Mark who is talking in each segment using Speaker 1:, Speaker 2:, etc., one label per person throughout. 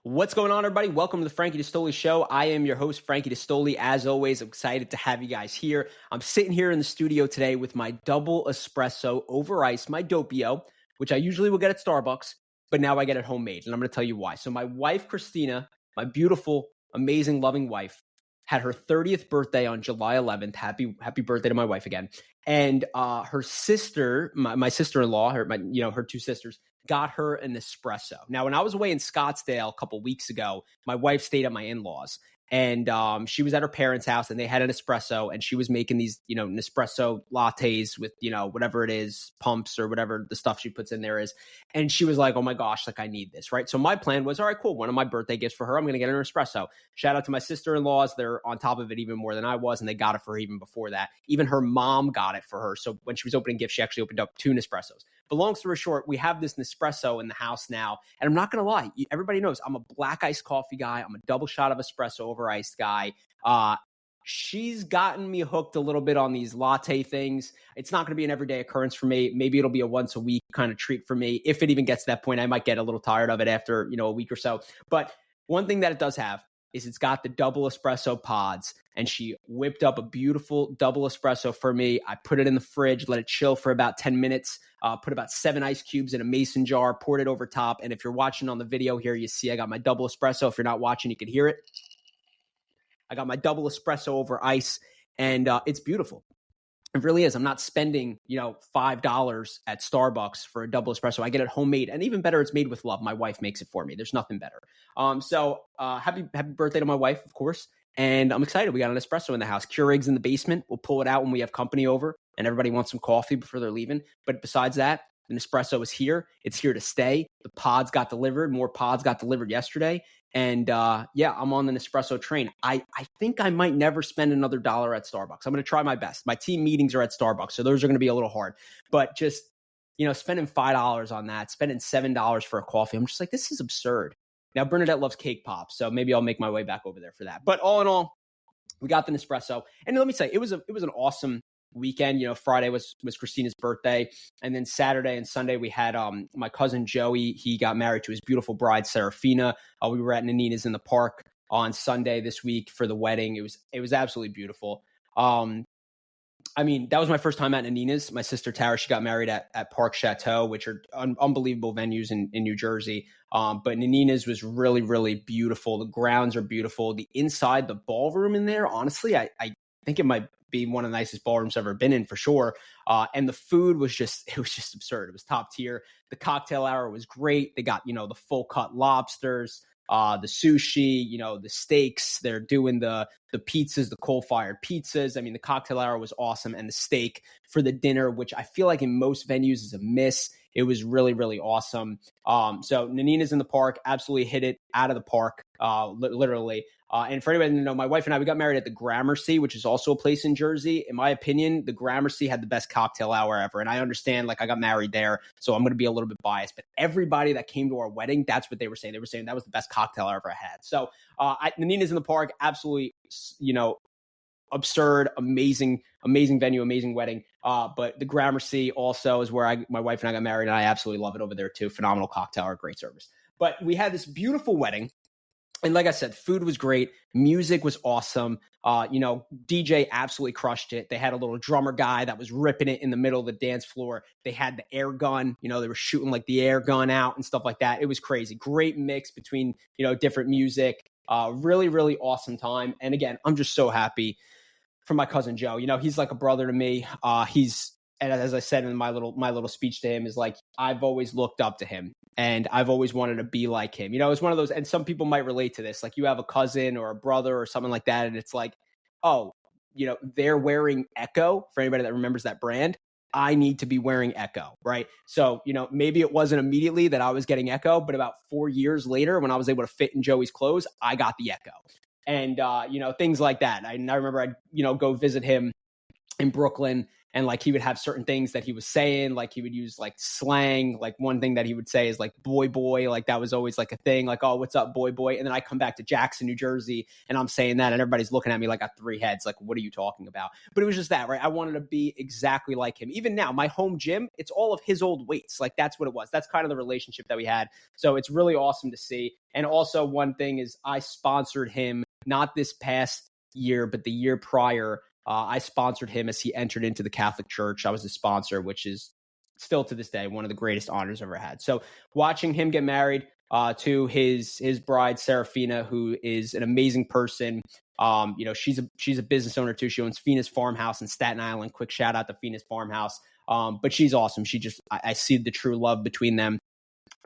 Speaker 1: What's going on, everybody? Welcome to the Frankie D'Astoli Show. I am your host, Frankie D'Astoli. As always, I'm excited to have you guys here. I'm sitting here in the studio today with my double espresso over ice, my Doppio, which I usually will get at Starbucks, but now I get it homemade, and I'm going to tell you why. So my wife, Christina, my beautiful, amazing, loving wife, had her 30th birthday on July 11th. Happy birthday to my wife again. And her sister, my sister-in-law, her two sisters, got her an espresso. Now, when I was away in Scottsdale a couple weeks ago, my wife stayed at my in-laws, and she was at her parents' house, and they had an espresso, and she was making these, Nespresso lattes with, whatever it is, pumps or whatever the stuff she puts in there is. And she was like, oh my gosh, like I need this, right? So my plan was, all right, cool. One of my birthday gifts for her, I'm going to get her an espresso. Shout out to my sister-in-laws. They're on top of it even more than I was, and they got it for her even before that. Even her mom got it for her. So when she was opening gifts, she actually opened up 2 Nespressos. But long story short, we have this Nespresso in the house now. And I'm not going to lie. Everybody knows I'm a black iced coffee guy. I'm a double shot of espresso over iced guy. She's gotten me hooked a little bit on these latte things. It's not going to be an everyday occurrence for me. Maybe it'll be a once a week kind of treat for me. If it even gets to that point, I might get a little tired of it after, a week or so. But one thing that it does have is it's got the double espresso pods, and she whipped up a beautiful double espresso for me. I put it in the fridge, let it chill for about 10 minutes, put about 7 ice cubes in a mason jar, poured it over top. And if you're watching on the video here, you see I got my double espresso. If you're not watching, you can hear it. I got my double espresso over ice, and it's beautiful. It really is. I'm not spending, $5 at Starbucks for a double espresso. I get it homemade, and even better, it's made with love. My wife makes it for me. There's nothing better. So happy birthday to my wife, of course. And I'm excited. We got an espresso in the house. Keurig's in the basement. We'll pull it out when we have company over and everybody wants some coffee before they're leaving. But besides that, the Nespresso is here. It's here to stay. The pods got delivered. More pods got delivered yesterday. And I'm on the Nespresso train. I think I might never spend another dollar at Starbucks. I'm going to try my best. My team meetings are at Starbucks, so those are going to be a little hard. But just, spending $5 on that, spending $7 for a coffee, I'm just like, this is absurd. Now, Bernadette loves cake pops, so maybe I'll make my way back over there for that. But all in all, we got the Nespresso. And let me say, it was an awesome weekend. Friday was Christina's birthday, and then Saturday and Sunday we had my cousin Joey. He got married to his beautiful bride Serafina. We were at Nanina's in the park on Sunday this week for the wedding. It was absolutely beautiful. That was my first time at Nanina's. My sister Tara, she got married at Park Chateau, which are unbelievable venues in New Jersey. But Nanina's was really, really beautiful. The grounds are beautiful. The inside, the ballroom in there, honestly, I think it might be one of the nicest ballrooms I've ever been in for sure. And the food was just absurd. It was top tier. The cocktail hour was great. They got, the full cut lobsters, the sushi, the steaks. They're doing the pizzas, the coal-fired pizzas. The cocktail hour was awesome. And the steak for the dinner, which I feel like in most venues is a miss. It was really, really awesome. So Nanina's in the park, absolutely hit it out of the park, literally. And for anybody to know, my wife and I, we got married at the Gramercy, which is also a place in Jersey. In my opinion, the Gramercy had the best cocktail hour ever. And I understand, I got married there, so I'm going to be a little bit biased. But everybody that came to our wedding, that's what they were saying. They were saying that was the best cocktail hour I ever had. So Nanina's in the park, absolutely, absurd, amazing venue, amazing wedding. But the Gramercy also is where my wife and I got married, and I absolutely love it over there too. Phenomenal cocktail hour, great service. But we had this beautiful wedding. And like I said, food was great. Music was awesome. DJ absolutely crushed it. They had a little drummer guy that was ripping it in the middle of the dance floor. They had the air gun. They were shooting the air gun out and stuff like that. It was crazy. Great mix between, different music. Really, really awesome time. And again, I'm just so happy for my cousin Joe. He's like a brother to me. And as I said in my little speech to him, is I've always looked up to him, and I've always wanted to be like him. It's one of those, and some people might relate to this. You have a cousin or a brother or something like that, and it's they're wearing Echo. For anybody that remembers that brand, I need to be wearing Echo, right? So, maybe it wasn't immediately that I was getting Echo, but about 4 years later, when I was able to fit in Joey's clothes, I got the Echo. And, things like that. I remember I'd, go visit him in Brooklyn, And like, he would have certain things that he was saying, like he would use like slang. Like one thing that he would say is like boy, like that was always like a thing, like, oh, what's up, boy. And then I come back to Jackson, New Jersey, and I'm saying that, and everybody's looking at me like I got three heads. Like, what are you talking about? But it was just that, right? I wanted to be exactly like him. Even now, my home gym, it's all of his old weights. Like, that's what it was. That's kind of the relationship that we had. So it's really awesome to see. And also, one thing is, I sponsored him, not this past year, but the year prior. I sponsored him as he entered into the Catholic Church. I was his sponsor, which is still to this day one of the greatest honors I've ever had. So watching him get married to his bride, Serafina, who is an amazing person. She's a business owner too. She owns Fina's Farmhouse in Staten Island. Quick shout out to Fina's Farmhouse. But she's awesome. I see the true love between them.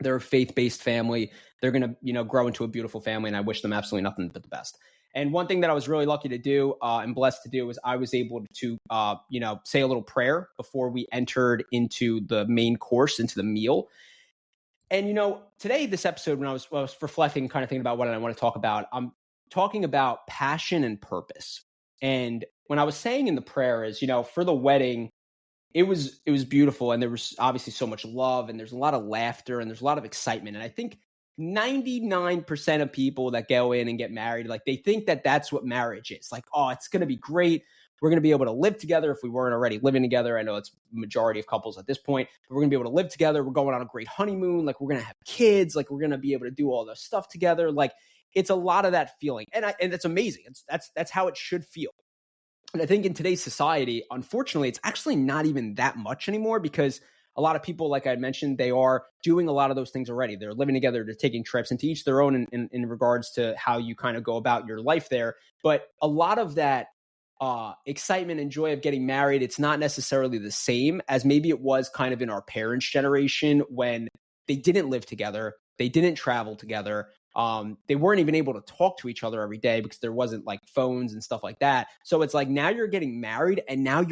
Speaker 1: They're a faith-based family. They're going to, grow into a beautiful family, and I wish them absolutely nothing but the best. And one thing that I was really lucky to do and blessed to do was I was able to, say a little prayer before we entered into the main course, into the meal. And, today, this episode, when I was reflecting, kind of thinking about what I want to talk about, I'm talking about passion and purpose. And when I was saying in the prayer is, for the wedding, it was beautiful. And there was obviously so much love, and there's a lot of laughter, and there's a lot of excitement. And I think 99% of people that go in and get married, like, they think that that's what marriage is. Like, oh, it's going to be great. We're going to be able to live together if we weren't already living together. I know it's majority of couples at this point, but we're going to be able to live together. We're going on a great honeymoon. Like, we're going to have kids. Like, we're going to be able to do all this stuff together. Like, it's a lot of that feeling. And it's amazing. That's how it should feel. And I think in today's society, unfortunately, it's actually not even that much anymore, because a lot of people, like I mentioned, they are doing a lot of those things already. They're living together, they're taking trips, and to each their own in regards to how you kind of go about your life there. But a lot of that excitement and joy of getting married, it's not necessarily the same as maybe it was kind of in our parents' generation, when they didn't live together, they didn't travel together. They weren't even able to talk to each other every day because there wasn't like phones and stuff like that. So it's like, now you're getting married, and now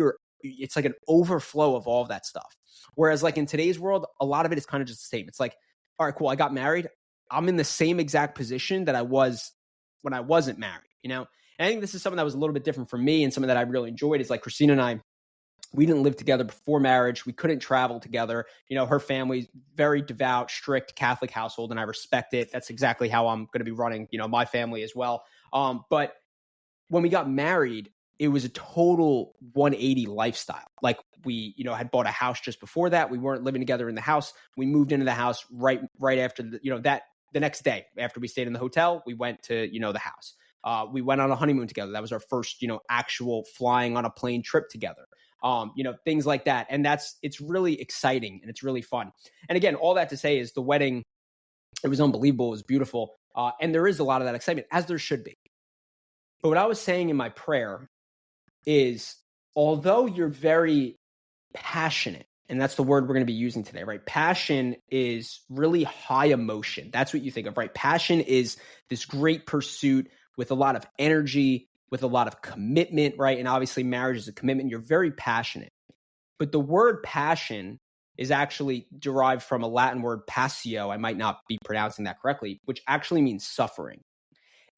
Speaker 1: it's like an overflow of all of that stuff. Whereas like in today's world, a lot of it is kind of just the same. It's like, all right, cool, I got married. I'm in the same exact position that I was when I wasn't married, And I think this is something that was a little bit different for me, and something that I really enjoyed is like Christina and I, we didn't live together before marriage. We couldn't travel together. Her family's very devout, strict Catholic household, and I respect it. That's exactly how I'm going to be running, my family as well. But when we got married, it was a total 180 lifestyle. Like, we, had bought a house just before that. We weren't living together in the house. We moved into the house right after the next day after we stayed in the hotel, we went to, the house. We went on a honeymoon together. That was our first, actual flying on a plane trip together. Things like that. And it's really exciting, and it's really fun. And again, all that to say is the wedding, it was unbelievable. It was beautiful. And there is a lot of that excitement, as there should be. But what I was saying in my prayer is, although you're very passionate, and that's the word we're going to be using today, right? Passion is really high emotion. That's what you think of, right? Passion is this great pursuit with a lot of energy, with a lot of commitment, right? And obviously marriage is a commitment. You're very passionate. But the word passion is actually derived from a Latin word passio. I might not be pronouncing that correctly, which actually means suffering.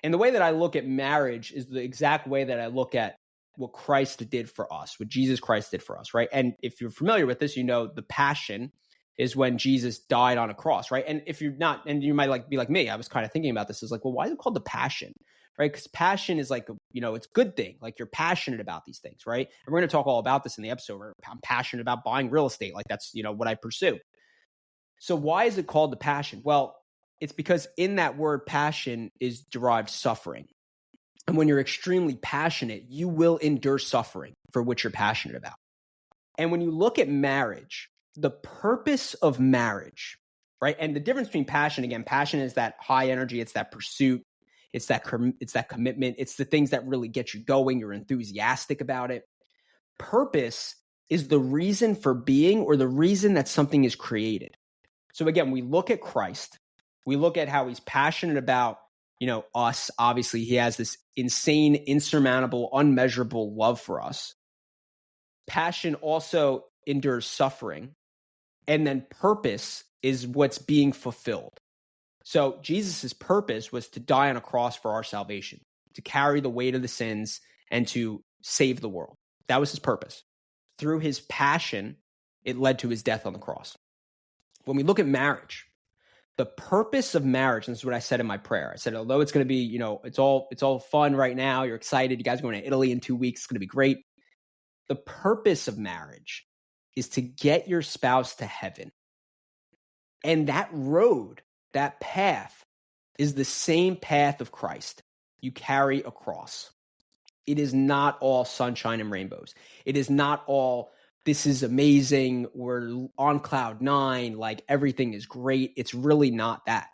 Speaker 1: And the way that I look at marriage is the exact way that I look at what Christ did for us, what Jesus Christ did for us, right? And if you're familiar with this, the passion is when Jesus died on a cross, right? And if you're not, and you might be like me, I was kind of thinking about this, is like, well, why is it called the passion, right? Because passion is like, it's a good thing. Like, you're passionate about these things, right? And we're going to talk all about this in the episode. I'm passionate about buying real estate. Like, that's, what I pursue. So why is it called the passion? Well, it's because in that word passion is derived suffering. And when you're extremely passionate, you will endure suffering for what you're passionate about. And when you look at marriage, the purpose of marriage, right? And the difference between passion, again, passion is that high energy, it's that pursuit, it's that commitment, it's the things that really get you going, you're enthusiastic about it. Purpose is the reason for being, or the reason that something is created. So again, we look at Christ, we look at how he's passionate about us. Obviously, he has this insane, insurmountable, unmeasurable love for us. Passion also endures suffering. And then purpose is what's being fulfilled. So Jesus's purpose was to die on a cross for our salvation, to carry the weight of the sins, and to save the world. That was his purpose. through his passion, it led to his death on the cross. When we look at marriage, the purpose of marriage, and this is what I said in my prayer. I said, although it's going to be, it's all fun right now. You're excited. You guys are going to Italy in 2 weeks. It's going to be great. The purpose of marriage is to get your spouse to heaven. And that road, that path, is the same path of Christ. You carry a cross. It is not all sunshine and rainbows. It is not all, this is amazing, we're on cloud nine, like everything is great. It's really not that.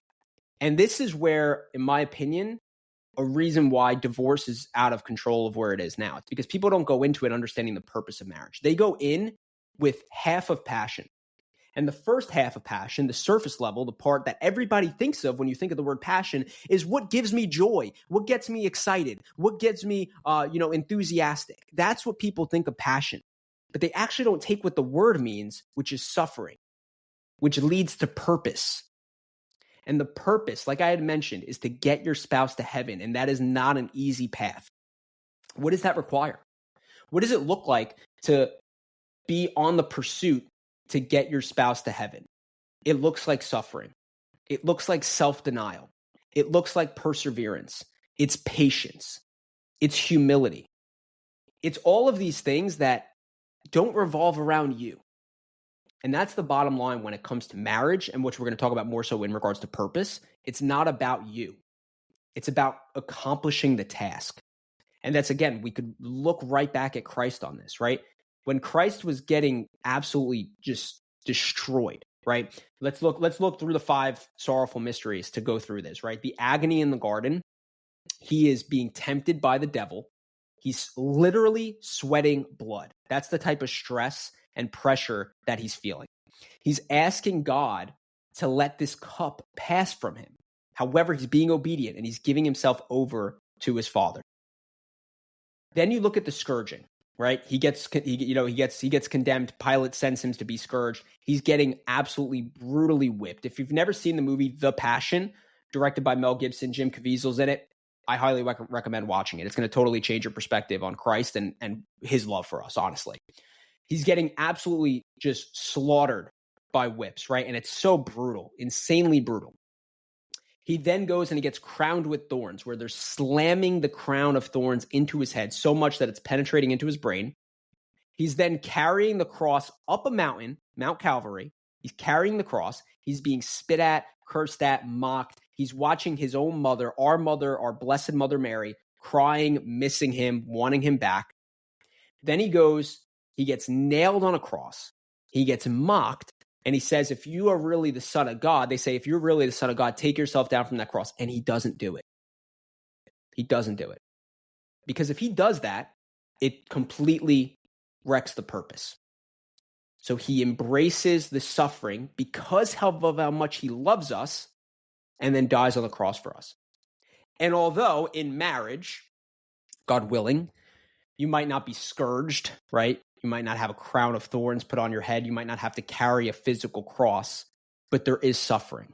Speaker 1: And this is where, in my opinion, a reason why divorce is out of control of where it is now. It's because people don't go into it understanding the purpose of marriage. They go in with half of passion. And the first half of passion, the surface level, the part that everybody thinks of when you think of the word passion, is what gives me joy, what gets me excited, what gets me, enthusiastic. That's what people think of passion. But they actually don't take what the word means, which is suffering, which leads to purpose. And the purpose, like I had mentioned, is to get your spouse to heaven. And that is not an easy path. What does that require? What does it look like to be on the pursuit to get your spouse to heaven? It looks like suffering. It looks like self-denial. It looks like perseverance. It's patience. It's humility. It's all of these things that don't revolve around you. And that's the bottom line when it comes to marriage, and which we're going to talk about more so in regards to purpose. It's not about you. It's about accomplishing the task. And that's, again, we could look right back at Christ on this, right? When Christ was getting absolutely just destroyed, right? Let's look through the 5 sorrowful mysteries to go through this, right? The agony in the garden. He is being tempted by the devil. He's literally sweating blood. That's the type of stress and pressure that he's feeling. He's asking God to let this cup pass from him. However, he's being obedient and he's giving himself over to his Father. Then you look at the scourging, right? He gets condemned. Pilate sends him to be scourged. He's getting absolutely brutally whipped. If you've never seen the movie The Passion, directed by Mel Gibson, Jim Caviezel's in it, I highly recommend watching it. It's going to totally change your perspective on Christ and his love for us, honestly. He's getting absolutely just slaughtered by whips, right? And it's so brutal, insanely brutal. He then goes and he gets crowned with thorns, where they're slamming the crown of thorns into his head so much that it's penetrating into his brain. He's then carrying the cross up a mountain, Mount Calvary. He's carrying the cross. He's being spit at, cursed at, mocked. He's watching his own mother, our Blessed Mother Mary, crying, missing him, wanting him back. Then he gets nailed on a cross. He gets mocked. And he says, if you are really the Son of God, they say, if you're really the Son of God, take yourself down from that cross. And he doesn't do it. He doesn't do it. Because if he does that, it completely wrecks the purpose. So he embraces the suffering because of how much he loves us, and then dies on the cross for us. And although in marriage, God willing, you might not be scourged, right? You might not have a crown of thorns put on your head. You might not have to carry a physical cross, but there is suffering.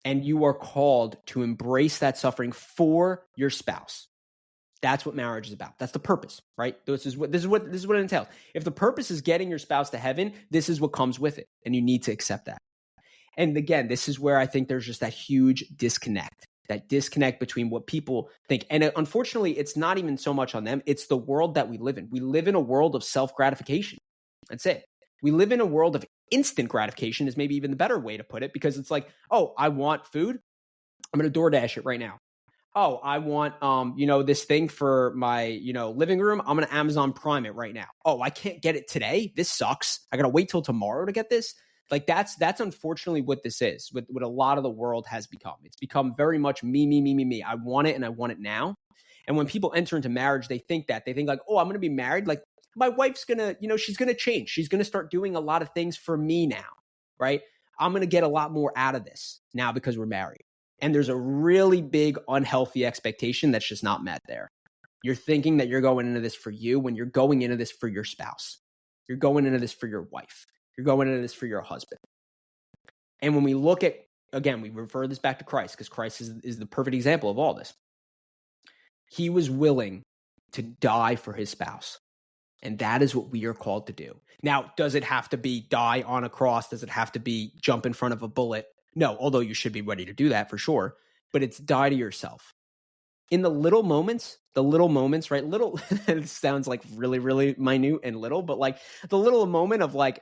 Speaker 1: And you are called to embrace that suffering for your spouse. That's what marriage is about. That's the purpose, right? This is what it entails. If the purpose is getting your spouse to heaven, this is what comes with it. And you need to accept that. And again, this is where I think there's just that huge disconnect. That disconnect between what people think. And unfortunately, it's not even so much on them. It's the world that we live in. We live in a world of self-gratification. That's it. We live in a world of instant gratification is maybe even the better way to put it, because it's like, oh, I want food. I'm going to DoorDash it right now. Oh, I want, this thing for my, living room. I'm going to Amazon Prime it right now. Oh, I can't get it today. This sucks. I got to wait till tomorrow to get this. Like that's unfortunately what this is, what a lot of the world has become. It's become very much me. I want it and I want it now. And when people enter into marriage, they think like, oh, I'm going to be married. Like my wife's going to, she's going to change. She's going to start doing a lot of things for me now, right? I'm going to get a lot more out of this now because we're married. And there's a really big unhealthy expectation that's just not met there. You're thinking that you're going into this for you when you're going into this for your spouse. You're going into this for your wife. You're going into this for your husband. And when we look at, again, we refer this back to Christ because Christ is the perfect example of all this. He was willing to die for his spouse. And that is what we are called to do. Now, does it have to be die on a cross? Does it have to be jump in front of a bullet? No, although you should be ready to do that for sure. But it's die to yourself. In the little moments, right? Little, it sounds like really, really minute and little, but like the little moment of like,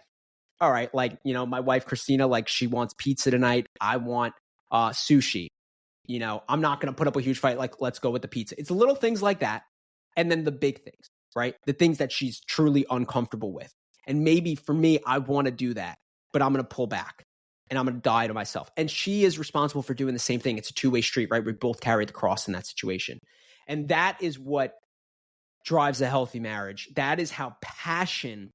Speaker 1: all right, like, my wife, Christina, like she wants pizza tonight. I want sushi. I'm not going to put up a huge fight. Like, let's go with the pizza. It's little things like that. And then the big things, right? The things that she's truly uncomfortable with. And maybe for me, I want to do that, but I'm going to pull back and I'm going to die to myself. And she is responsible for doing the same thing. It's a two-way street, right? We both carry the cross in that situation. And that is what drives a healthy marriage. That is how passion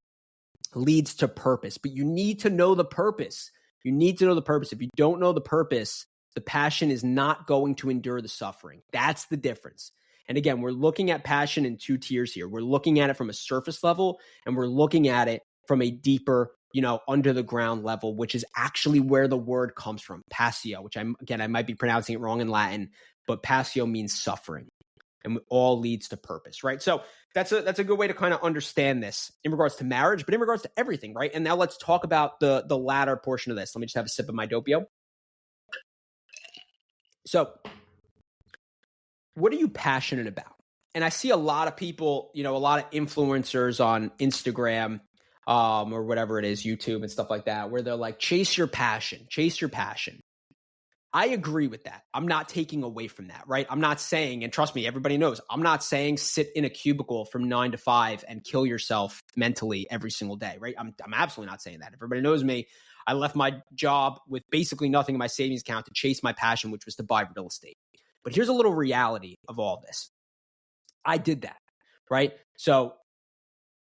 Speaker 1: leads to purpose. But you need to know the purpose. You need to know the purpose. If you don't know the purpose, the passion is not going to endure the suffering. That's the difference. And again, we're looking at passion in two tiers here. We're looking at it from a surface level, and we're looking at it from a deeper, under the ground level, which is actually where the word comes from, passio, which I might be pronouncing it wrong in Latin, but passio means suffering, and it all leads to purpose, right? So that's a good way to kind of understand this in regards to marriage, but in regards to everything, right? And now let's talk about the latter portion of this. Let me just have a sip of my doppio. So what are you passionate about? And I see a lot of people, a lot of influencers on Instagram or whatever it is, YouTube and stuff like that, where they're like, chase your passion. I agree with that. I'm not taking away from that, right? I'm not saying, and trust me, everybody knows, I'm not saying sit in a cubicle from 9 to 5 and kill yourself mentally every single day, right? I'm absolutely not saying that. Everybody knows me. I left my job with basically nothing in my savings account to chase my passion, which was to buy real estate. But here's a little reality of all this. I did that, right? So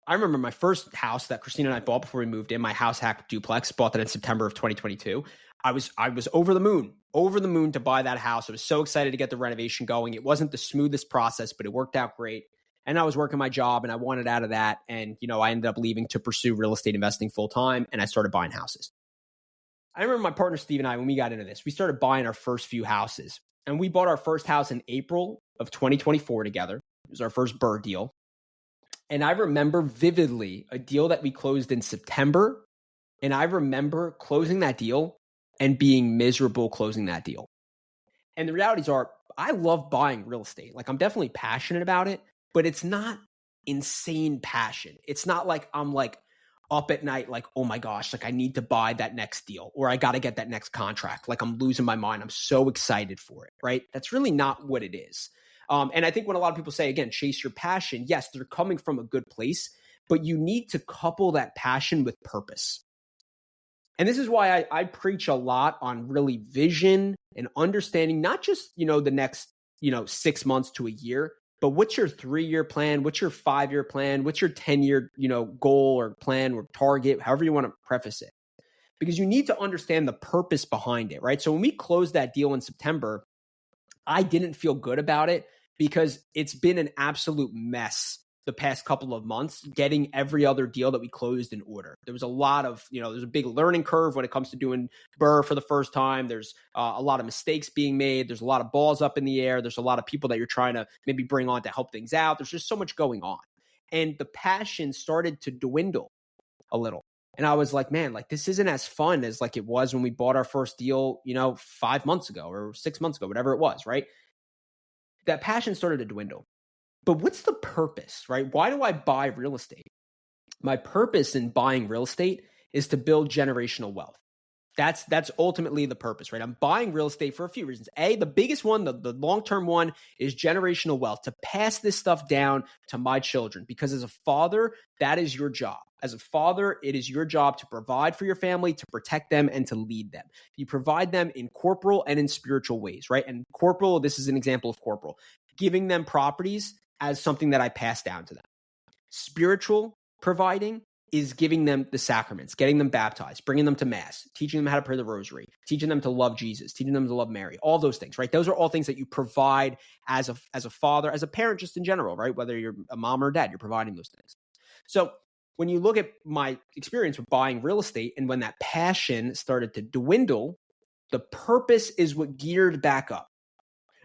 Speaker 1: I remember my first house that Christina and I bought before we moved in, my house hack duplex, bought that in September of 2022. I was over the moon to buy that house. I was so excited to get the renovation going. It wasn't the smoothest process, but it worked out great. And I was working my job and I wanted out of that. And, I ended up leaving to pursue real estate investing full time, and I started buying houses. I remember my partner, Steve, and I, when we got into this, we started buying our first few houses. And we bought our first house in April of 2024 together. It was our first BRRRR deal. And I remember vividly a deal that we closed in September. And I remember closing that deal and being miserable closing that deal. And the realities are, I love buying real estate. Like, I'm definitely passionate about it, but it's not insane passion. It's not like I'm like up at night, like, oh my gosh, like I need to buy that next deal, or I got to get that next contract. Like, I'm losing my mind. I'm so excited for it, right? That's really not what it is. And I think when a lot of people say, again, chase your passion, yes, they're coming from a good place, but you need to couple that passion with purpose. And this is why I preach a lot on really vision and understanding, not just, the next, 6 months to a year, but what's your 3-year plan? What's your 5-year plan? What's your 10-year, goal or plan or target, however you want to preface it? Because you need to understand the purpose behind it, right? So when we closed that deal in September, I didn't feel good about it because it's been an absolute mess the past couple of months, getting every other deal that we closed in order. There was a lot of, there's a big learning curve when it comes to doing BRRRR for the first time. There's a lot of mistakes being made. There's a lot of balls up in the air. There's a lot of people that you're trying to maybe bring on to help things out. There's just so much going on. And the passion started to dwindle a little. And I was like, man, like this isn't as fun as like it was when we bought our first deal, 5 months ago or 6 months ago, whatever it was, right? That passion started to dwindle. But what's the purpose, right? Why do I buy real estate? My purpose in buying real estate is to build generational wealth. That's ultimately the purpose, right? I'm buying real estate for a few reasons. A, the biggest one, the long-term one, is generational wealth, to pass this stuff down to my children. Because as a father, that is your job. As a father, it is your job to provide for your family, to protect them, and to lead them. You provide them in corporal and in spiritual ways, right? And corporal, this is an example of corporal, giving them properties as something that I pass down to them. Spiritual providing is giving them the sacraments, getting them baptized, bringing them to mass, teaching them how to pray the rosary, teaching them to love Jesus, teaching them to love Mary, all those things, right? Those are all things that you provide as a father, as a parent, just in general, right? Whether you're a mom or a dad, you're providing those things. So when you look at my experience with buying real estate and when that passion started to dwindle, the purpose is what geared back up.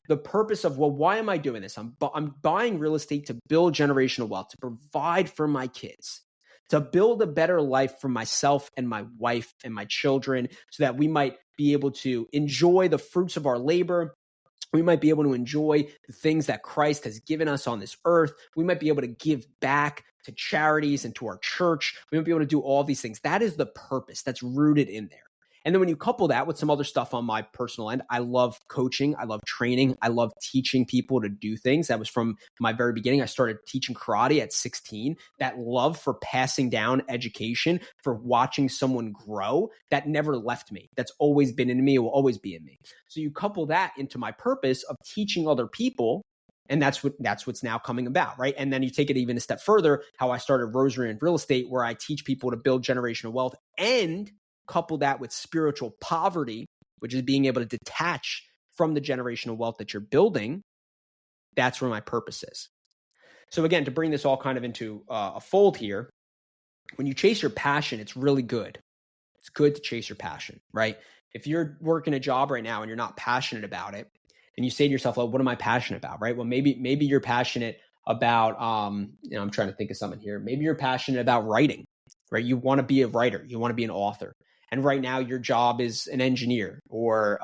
Speaker 1: the purpose of, well, why am I doing this? I'm buying real estate to build generational wealth, to provide for my kids, to build a better life for myself and my wife and my children, so that we might be able to enjoy the fruits of our labor. We might be able to enjoy the things that Christ has given us on this earth. We might be able to give back to charities and to our church. We might be able to do all these things. That is the purpose that's rooted in there. And then when you couple that with some other stuff on my personal end, I love coaching. I love training. I love teaching people to do things. That was from my very beginning. I started teaching karate at 16. That love for passing down education, for watching someone grow, that never left me. That's always been in me. It will always be in me. So you couple that into my purpose of teaching other people, and that's what's now coming about, right? And then you take it even a step further, how I started Rosary and Real Estate, where I teach people to build generational wealth, and couple that with spiritual poverty, which is being able to detach from the generational wealth that you're building. That's where my purpose is. So again, to bring this all kind of into a fold here, when you chase your passion, it's really good. It's good to chase your passion, right? If you're working a job right now and you're not passionate about it, and you say to yourself, well, what am I passionate about, right? Well, maybe you're passionate about, I'm trying to think of something here. Maybe you're passionate about writing, right? You want to be a writer. You want to be an author. And right now your job is an engineer, or,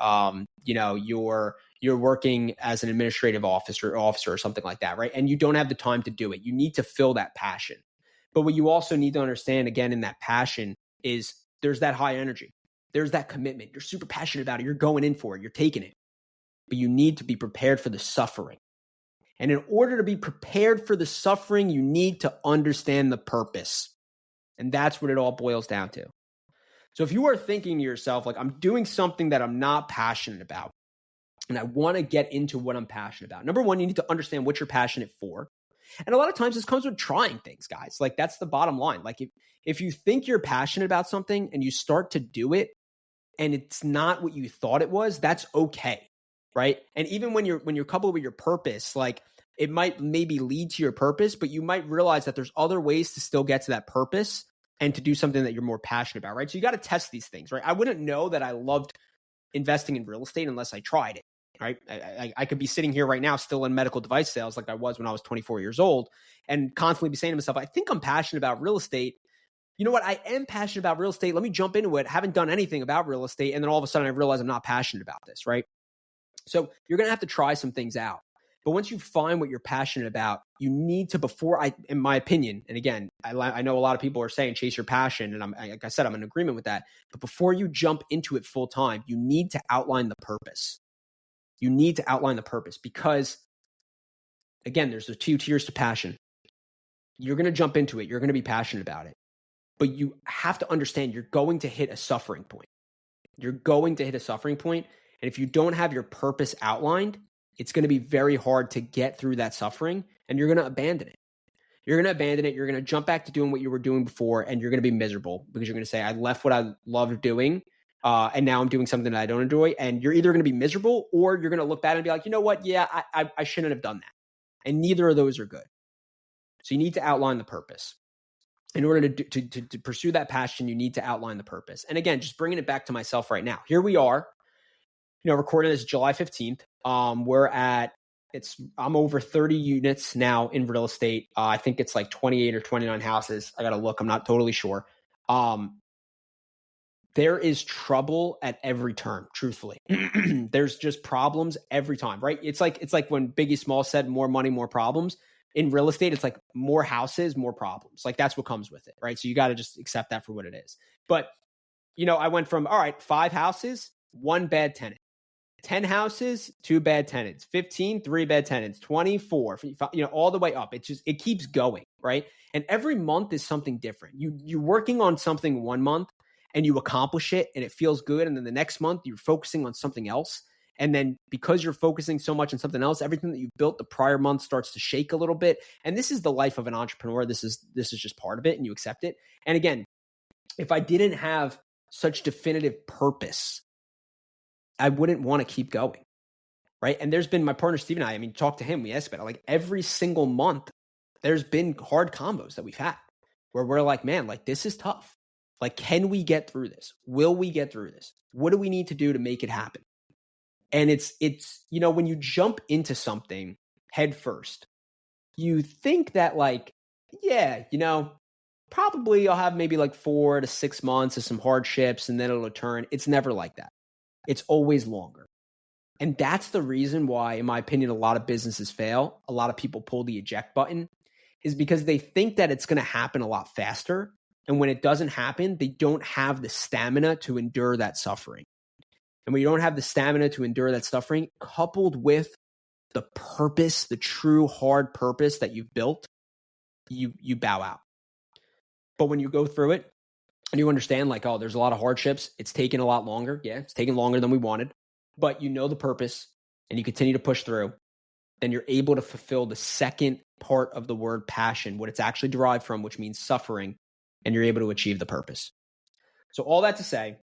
Speaker 1: you're working as an administrative officer or something like that, right? And you don't have the time to do it. You need to fill that passion. But what you also need to understand, again, in that passion, is there's that high energy. There's that commitment. You're super passionate about it. You're going in for it. You're taking it. But you need to be prepared for the suffering. And in order to be prepared for the suffering, you need to understand the purpose. And that's what it all boils down to. So if you are thinking to yourself, like, I'm doing something that I'm not passionate about, and I want to get into what I'm passionate about. Number one, you need to understand what you're passionate for. And a lot of times this comes with trying things, guys. Like, that's the bottom line. Like, if you think you're passionate about something and you start to do it and it's not what you thought it was, that's okay, right? And even when you're coupled with your purpose, like, it might maybe lead to your purpose, but you might realize that there's other ways to still get to that purpose and to do something that you're more passionate about, right? So you got to test these things, right? I wouldn't know that I loved investing in real estate unless I tried it, right? I could be sitting here right now still in medical device sales like I was when I was 24 years old, and constantly be saying to myself, I think I'm passionate about real estate. You know what? I am passionate about real estate. Let me jump into it. Haven't done anything about real estate. And then all of a sudden I realize I'm not passionate about this, right? So you're going to have to try some things out. But once you find what you're passionate about, you need to, in my opinion, and again, I know a lot of people are saying chase your passion, and like I said, I'm in agreement with that. But before you jump into it full time, you need to outline the purpose. You need to outline the purpose, because, again, there's the two tiers to passion. You're going to jump into it. You're going to be passionate about it. But you have to understand you're going to hit a suffering point. You're going to hit a suffering point. And if you don't have your purpose outlined, it's going to be very hard to get through that suffering, and you're going to abandon it. You're going to abandon it. You're going to jump back to doing what you were doing before, and you're going to be miserable, because you're going to say, I left what I loved doing, and now I'm doing something that I don't enjoy. And you're either going to be miserable, or you're going to look back and be like, you know what? Yeah, I shouldn't have done that. And neither of those are good. So you need to outline the purpose. In order to pursue that passion, you need to outline the purpose. And again, just bringing it back to myself right now. Here we are, recording this July 15th. I'm over 30 units now in real estate. I think it's like 28 or 29 houses. I got to look. I'm not totally sure. There is trouble at every turn, truthfully. There's just problems every time, right? It's like when Biggie Smalls said, more money, more problems. In real estate, it's like more houses, more problems. Like, that's what comes with it, right? So you got to just accept that for what it is. But, I went from, 5 houses, 1 bad tenant. 10 houses, 2 bad tenants. 15, 3 bad tenants. 24, all the way up. It keeps going, right? And every month is something different. You're working on something one month and you accomplish it and it feels good. And then the next month you're focusing on something else. And then because you're focusing so much on something else, everything that you've built the prior month starts to shake a little bit. And this is the life of an entrepreneur. This is just part of it, and you accept it. And again, if I didn't have such definitive purpose, I wouldn't want to keep going, right? And there's been my partner, Steve, and I talk to him, we ask about it. Like, every single month, there's been hard combos that we've had where we're like, man, like, this is tough. Like, can we get through this? Will we get through this? What do we need to do to make it happen? And it's, when you jump into something head first, you think that yeah, probably I'll have maybe 4 to 6 months of some hardships and then it'll turn. It's never like that. It's always longer. And that's the reason why, in my opinion, a lot of businesses fail. A lot of people pull the eject button is because they think that it's going to happen a lot faster. And when it doesn't happen, they don't have the stamina to endure that suffering. And when you don't have the stamina to endure that suffering, coupled with the purpose, the true hard purpose that you've built, you bow out. But when you go through it and you understand there's a lot of hardships, it's taken a lot longer. Yeah, it's taken longer than we wanted, but you know the purpose and you continue to push through, then you're able to fulfill the second part of the word passion, what it's actually derived from, which means suffering, and you're able to achieve the purpose. So all that to say,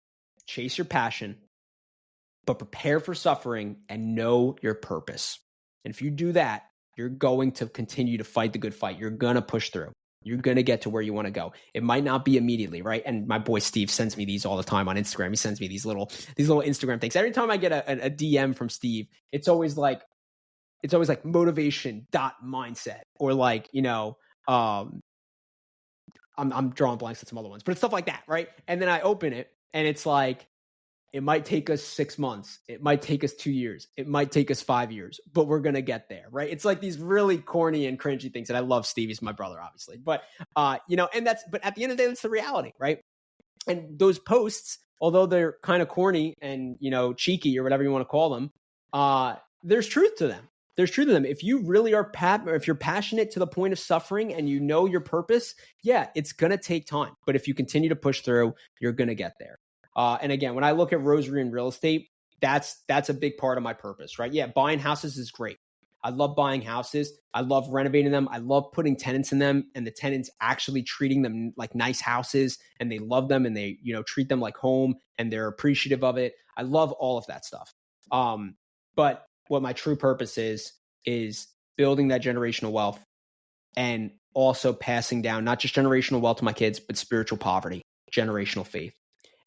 Speaker 1: chase your passion, but prepare for suffering and know your purpose. And if you do that, you're going to continue to fight the good fight. You're going to push through. You're going to get to where you want to go. It might not be immediately, right? And my boy Steve sends me these all the time on Instagram. He sends me these little Instagram things. Every time I get a DM from Steve, it's always like motivation .mindset or I'm drawing blanks at some other ones, but it's stuff like that, right? And then I open it and it's like, it might take us 6 months. It might take us 2 years. It might take us 5 years, but we're going to get there, right? It's like these really corny and cringy things. And I love Steve. He's my brother, obviously. But, but at the end of the day, that's the reality, right? And those posts, although they're kind of corny and, cheeky or whatever you want to call them, there's truth to them. There's truth to them. If you really are if you're passionate to the point of suffering and you know your purpose, yeah, it's going to take time. But if you continue to push through, you're going to get there. And again, when I look at Rosary and real estate, that's a big part of my purpose, right? Yeah, buying houses is great. I love buying houses. I love renovating them. I love putting tenants in them and the tenants actually treating them like nice houses and they love them and they, treat them like home and they're appreciative of it. I love all of that stuff. But what my true purpose is building that generational wealth and also passing down not just generational wealth to my kids, but spiritual poverty, generational faith,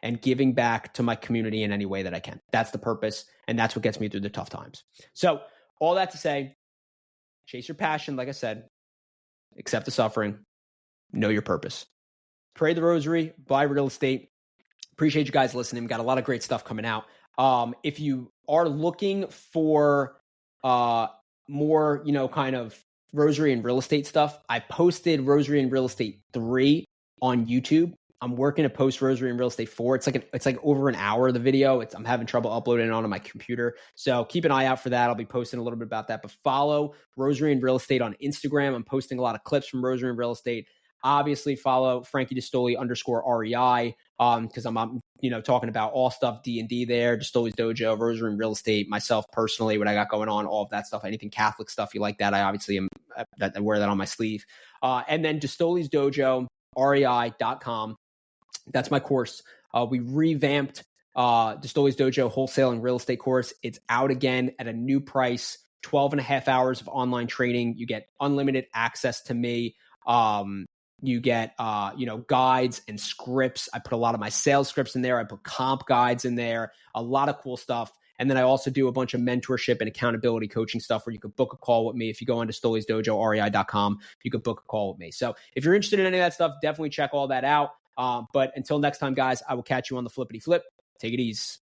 Speaker 1: and giving back to my community in any way that I can. That's the purpose, and that's what gets me through the tough times. So all that to say, chase your passion, like I said, accept the suffering, know your purpose. Pray the rosary, buy real estate. Appreciate you guys listening. We've got a lot of great stuff coming out. If you are looking for more, kind of rosary and real estate stuff, I posted Rosary and Real Estate 3 on YouTube. I'm working to post Rosary and Real Estate 4. It's like over an hour of the video. I'm having trouble uploading it onto my computer. So keep an eye out for that. I'll be posting a little bit about that. But follow Rosary and Real Estate on Instagram. I'm posting a lot of clips from Rosary and Real Estate. Obviously follow Frankie D'Astoli _REI because I'm talking about all stuff D&D there, D'Astoli's Dojo, Rosary and Real Estate, myself personally, what I got going on, all of that stuff, anything Catholic stuff you like that, I obviously I wear that on my sleeve. And then D'Astoli's Dojo, REI.com. That's my course. We revamped D'Astoli's Dojo wholesale and real estate course. It's out again at a new price, 12 and a half hours of online training. You get unlimited access to me. You get, guides and scripts. I put a lot of my sales scripts in there. I put comp guides in there, a lot of cool stuff. And then I also do a bunch of mentorship and accountability coaching stuff where you could book a call with me. If you go on to D'Astoli's Dojo, REI.com, you could book a call with me. So if you're interested in any of that stuff, definitely check all that out. But until next time, guys, I will catch you on the flippity flip. Take it easy.